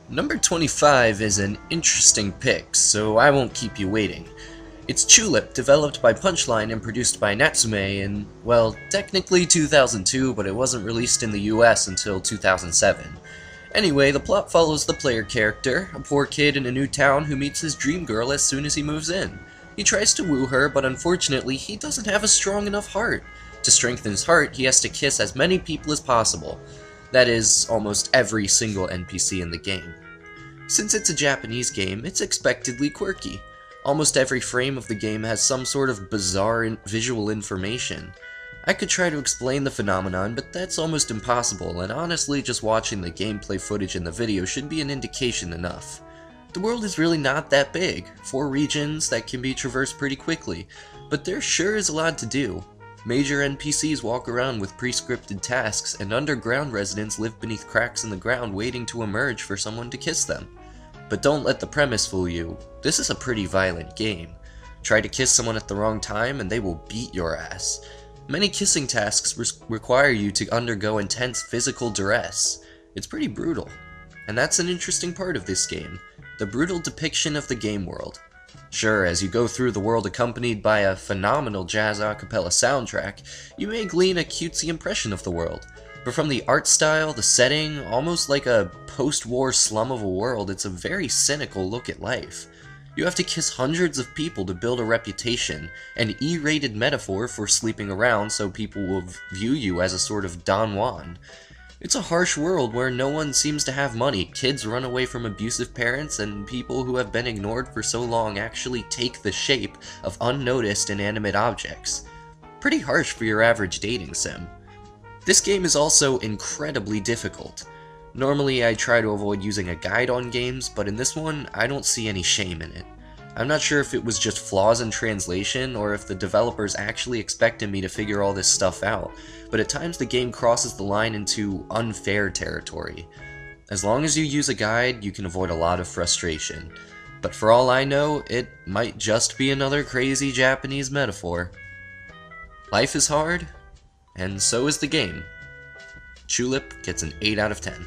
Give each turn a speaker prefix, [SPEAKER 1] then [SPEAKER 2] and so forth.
[SPEAKER 1] Number 25 is an interesting pick, so I won't keep you waiting. It's Chulip, developed by Punchline and produced by Natsume in, well, technically 2002, but it wasn't released in the US until 2007. Anyway, the plot follows the player character, a poor kid in a new town who meets his dream girl as soon as he moves in. He tries to woo her, but unfortunately he doesn't have a strong enough heart. To strengthen his heart, he has to kiss as many people as possible. That is, almost every single NPC in the game. Since it's a Japanese game, it's expectedly quirky. Almost every frame of the game has some sort of bizarre visual information. I could try to explain the phenomenon, but that's almost impossible, and honestly just watching the gameplay footage in the video should be an indication enough. The world is really not that big, 4 regions that can be traversed pretty quickly, but there sure is a lot to do. Major NPCs walk around with pre-scripted tasks, and underground residents live beneath cracks in the ground waiting to emerge for someone to kiss them. But don't let the premise fool you, this is a pretty violent game. Try to kiss someone at the wrong time and they will beat your ass. Many kissing tasks require you to undergo intense physical duress. It's pretty brutal. And that's an interesting part of this game, the brutal depiction of the game world. Sure, as you go through the world accompanied by a phenomenal jazz a cappella soundtrack, you may glean a cutesy impression of the world. But from the art style, the setting, almost like a post-war slum of a world, it's a very cynical look at life. You have to kiss hundreds of people to build a reputation, an E-rated metaphor for sleeping around so people will view you as a sort of Don Juan. It's a harsh world where no one seems to have money, kids run away from abusive parents, and people who have been ignored for so long actually take the shape of unnoticed inanimate objects. Pretty harsh for your average dating sim. This game is also incredibly difficult. Normally I try to avoid using a guide on games, but in this one I don't see any shame in it. I'm not sure if it was just flaws in translation or if the developers actually expected me to figure all this stuff out, but at times the game crosses the line into unfair territory. As long as you use a guide, you can avoid a lot of frustration. But for all I know, it might just be another crazy Japanese metaphor. Life is hard, and so is the game. Chulip gets an 8 out of 10.